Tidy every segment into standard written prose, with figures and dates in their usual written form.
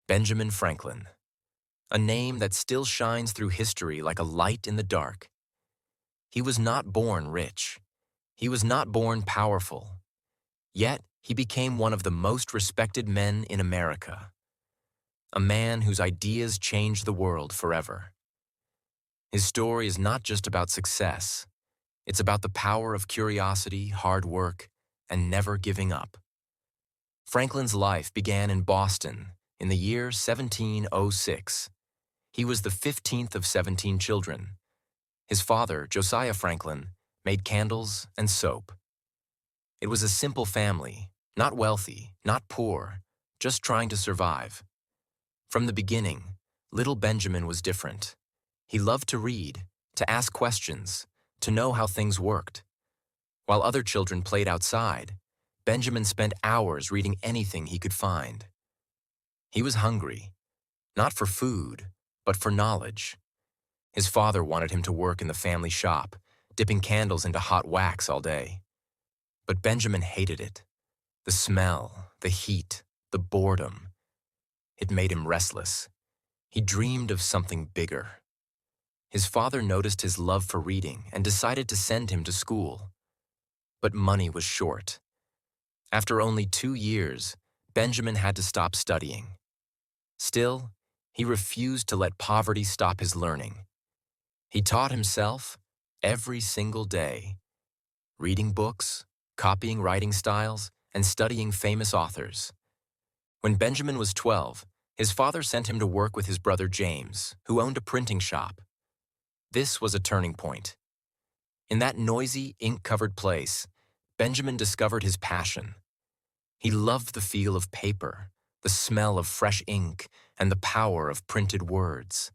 Benjamin Franklin, a name that still shines through history like a light in the dark. He was not born rich. He was not born powerful. Yet, he became one of the most respected men in America, a man whose ideas changed the world forever. His story is not just about success. It's about the power of curiosity, hard work, and never giving up. Franklin's life began in Boston in the year 1706. He was the 15th of 17 children. His father, Josiah Franklin, made candles and soap. It was a simple family, not wealthy, not poor, just trying to survive. From the beginning, little Benjamin was different. He loved to read, to ask questions, to know how things worked. While other children played outside, Benjamin spent hours reading anything he could find. He was hungry, not for food, but for knowledge. His father wanted him to work in the family shop, dipping candles into hot wax all day. But Benjamin hated it. The smell, the heat, the boredom. It made him restless. He dreamed of something bigger. His father noticed his love for reading and decided to send him to school. But money was short. After only 2 years, Benjamin had to stop studying. Still, he refused to let poverty stop his learning. He taught himself every single day, reading books, copying writing styles, and studying famous authors. When Benjamin was 12, his father sent him to work with his brother James, who owned a printing shop. This was a turning point. In that noisy, ink-covered place, Benjamin discovered his passion. He loved the feel of paper, the smell of fresh ink, and the power of printed words.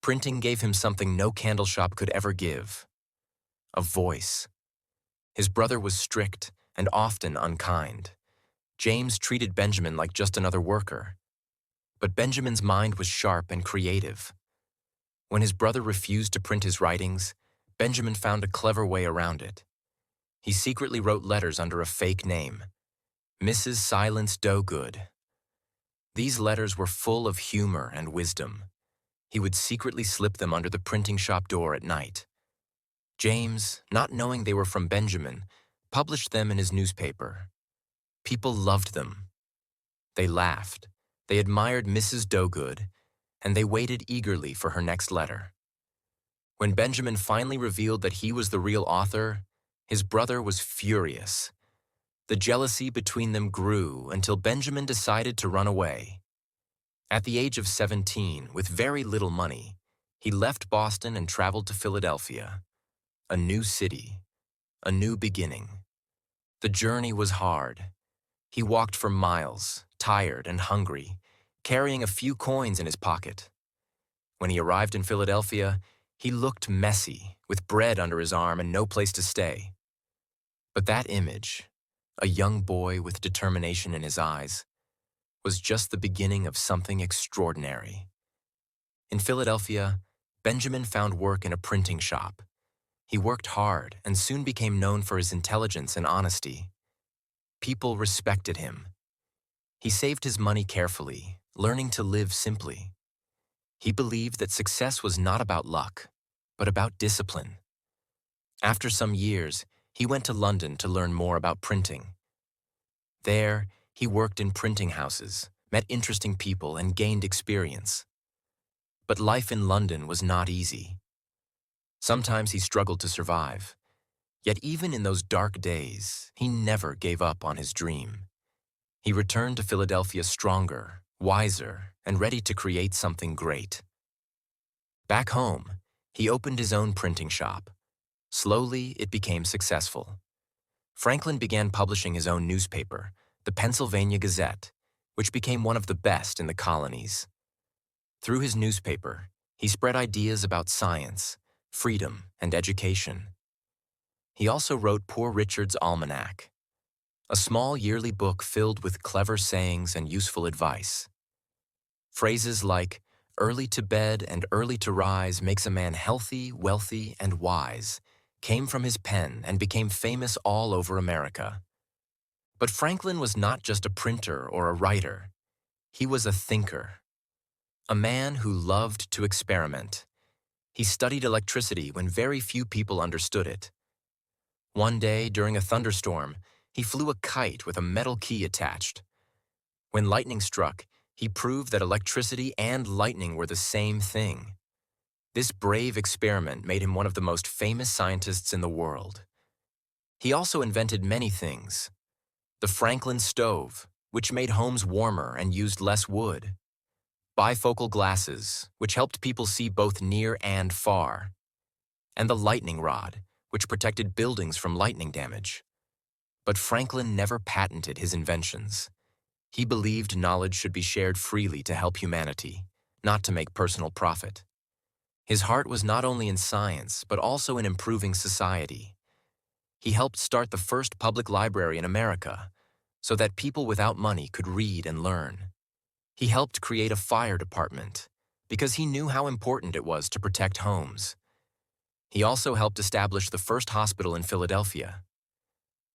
Printing gave him something no candle shop could ever give: a voice. His brother was strict and often unkind. James treated Benjamin like just another worker. But Benjamin's mind was sharp and creative. When his brother refused to print his writings, Benjamin found a clever way around it. He secretly wrote letters under a fake name, Mrs. Silence Dogood. These letters were full of humor and wisdom. He would secretly slip them under the printing shop door at night. James, not knowing they were from Benjamin, published them in his newspaper. People loved them. They laughed. They admired Mrs. Dogood, and they waited eagerly for her next letter. When Benjamin finally revealed that he was the real author, his brother was furious. The jealousy between them grew until Benjamin decided to run away. At the age of 17, with very little money, he left Boston and traveled to Philadelphia. A new city, a new beginning. The journey was hard. He walked for miles, tired and hungry, carrying a few coins in his pocket. When he arrived in Philadelphia, he looked messy, with bread under his arm and no place to stay. But that image, a young boy with determination in his eyes, was just the beginning of something extraordinary. In Philadelphia, Benjamin found work in a printing shop. He worked hard and soon became known for his intelligence and honesty. People respected him. He saved his money carefully, learning to live simply. He believed that success was not about luck, but about discipline. After some years, he went to London to learn more about printing. There, he worked in printing houses, met interesting people, and gained experience. But life in London was not easy. Sometimes he struggled to survive. Yet even in those dark days, he never gave up on his dream. He returned to Philadelphia stronger, wiser, and ready to create something great. Back home, he opened his own printing shop. Slowly, it became successful. Franklin began publishing his own newspaper, the Pennsylvania Gazette, which became one of the best in the colonies. Through his newspaper, he spread ideas about science, freedom, and education. He also wrote Poor Richard's Almanac, a small yearly book filled with clever sayings and useful advice. Phrases like, "Early to bed and early to rise makes a man healthy, wealthy, and wise," came from his pen and became famous all over America. But Franklin was not just a printer or a writer. He was a thinker, a man who loved to experiment. He studied electricity when very few people understood it. One day, during a thunderstorm, he flew a kite with a metal key attached. When lightning struck, he proved that electricity and lightning were the same thing. This brave experiment made him one of the most famous scientists in the world. He also invented many things. The Franklin stove, which made homes warmer and used less wood. Bifocal glasses, which helped people see both near and far. And the lightning rod, which protected buildings from lightning damage. But Franklin never patented his inventions. He believed knowledge should be shared freely to help humanity, not to make personal profit. His heart was not only in science, but also in improving society. He helped start the first public library in America, so that people without money could read and learn. He helped create a fire department, because he knew how important it was to protect homes. He also helped establish the first hospital in Philadelphia.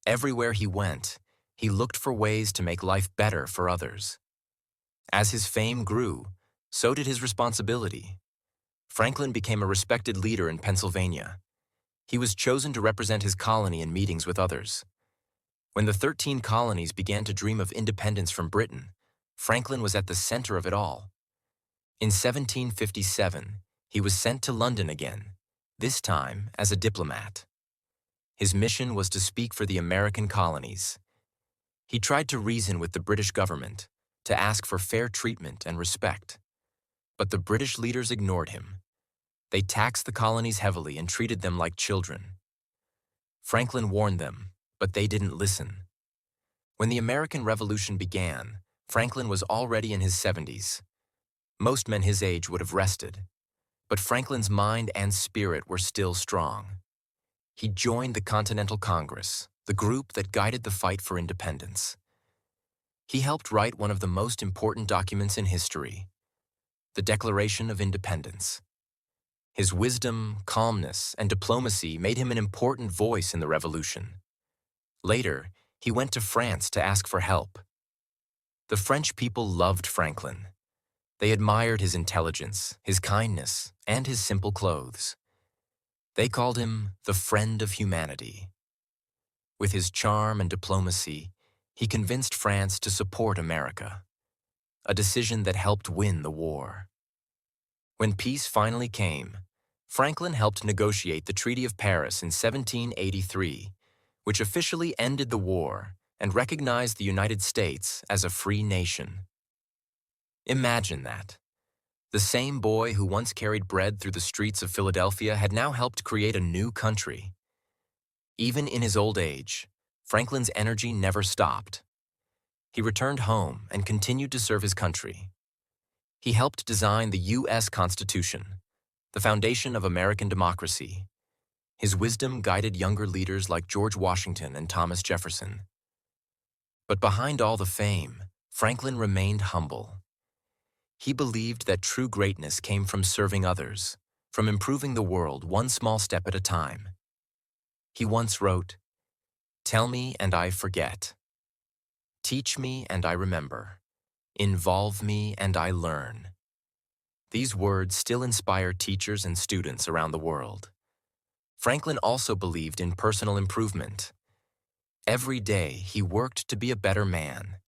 Everywhere he went, he looked for ways to make life better for others. As his fame grew, so did his responsibility. Franklin became a respected leader in Pennsylvania. He was chosen to represent his colony in meetings with others. When the 13 colonies began to dream of independence from Britain, Franklin was at the center of it all. In 1757, he was sent to London again, this time as a diplomat. His mission was to speak for the American colonies. He tried to reason with the British government, to ask for fair treatment and respect. But the British leaders ignored him. They taxed the colonies heavily and treated them like children. Franklin warned them, but they didn't listen. When the American Revolution began, Franklin was already in his 70s. Most men his age would have rested, but Franklin's mind and spirit were still strong. He joined the Continental Congress, the group that guided the fight for independence. He helped write one of the most important documents in history, the Declaration of Independence. His wisdom, calmness, and diplomacy made him an important voice in the revolution. Later, he went to France to ask for help. The French people loved Franklin. They admired his intelligence, his kindness, and his simple clothes. They called him the friend of humanity. With his charm and diplomacy, he convinced France to support America, a decision that helped win the war. When peace finally came, Franklin helped negotiate the Treaty of Paris in 1783, which officially ended the war and recognized the United States as a free nation. Imagine that. The same boy who once carried bread through the streets of Philadelphia had now helped create a new country. Even in his old age, Franklin's energy never stopped. He returned home and continued to serve his country. He helped design the U.S. Constitution, the foundation of American democracy. His wisdom guided younger leaders like George Washington and Thomas Jefferson. But behind all the fame, Franklin remained humble. He believed that true greatness came from serving others, from improving the world one small step at a time. He once wrote, "Tell me and I forget. Teach me and I remember. Involve me and I learn." These words still inspire teachers and students around the world. Franklin also believed in personal improvement. Every day he worked to be a better man.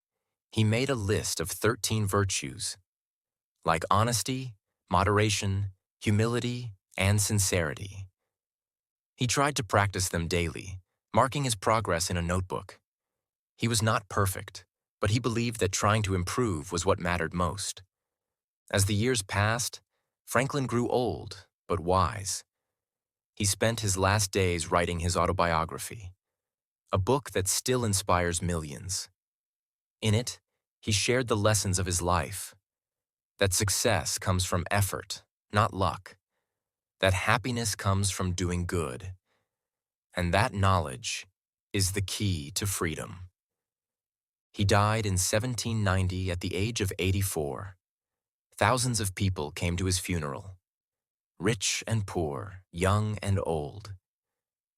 He made a list of 13 virtues, like honesty, moderation, humility, and sincerity. He tried to practice them daily, marking his progress in a notebook. He was not perfect, but he believed that trying to improve was what mattered most. As the years passed, Franklin grew old, but wise. He spent his last days writing his autobiography, a book that still inspires millions. In it, he shared the lessons of his life, that success comes from effort, not luck, that happiness comes from doing good, and that knowledge is the key to freedom. He died in 1790 at the age of 84. Thousands of people came to his funeral, rich and poor, young and old.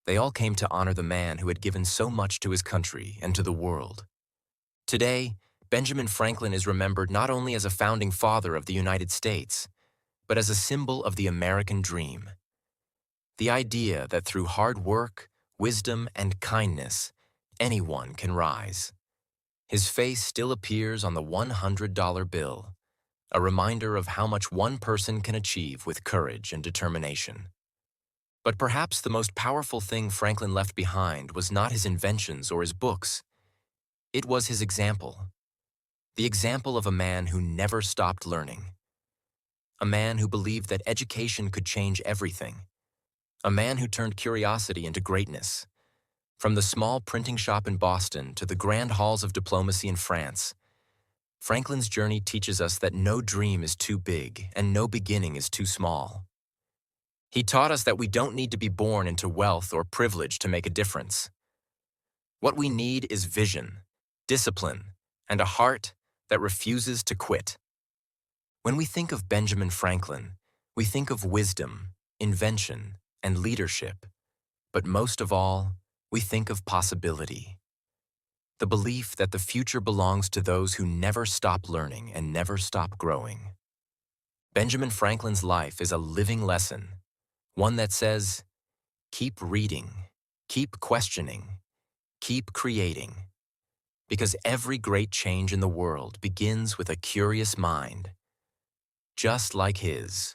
They all came to honor the man who had given so much to his country and to the world. Today, Benjamin Franklin is remembered not only as a founding father of the United States, but as a symbol of the American dream. The idea that through hard work, wisdom, and kindness, anyone can rise. His face still appears on the $100 bill, a reminder of how much one person can achieve with courage and determination. But perhaps the most powerful thing Franklin left behind was not his inventions or his books. It was his example. The example of a man who never stopped learning. A man who believed that education could change everything. A man who turned curiosity into greatness. From the small printing shop in Boston to the grand halls of diplomacy in France, Franklin's journey teaches us that no dream is too big and no beginning is too small. He taught us that we don't need to be born into wealth or privilege to make a difference. What we need is vision, discipline, and a heart that refuses to quit. When we think of Benjamin Franklin, we think of wisdom, invention, and leadership. But most of all, we think of possibility. The belief that the future belongs to those who never stop learning and never stop growing. Benjamin Franklin's life is a living lesson, one that says, keep reading, keep questioning, keep creating. Because every great change in the world begins with a curious mind, just like his.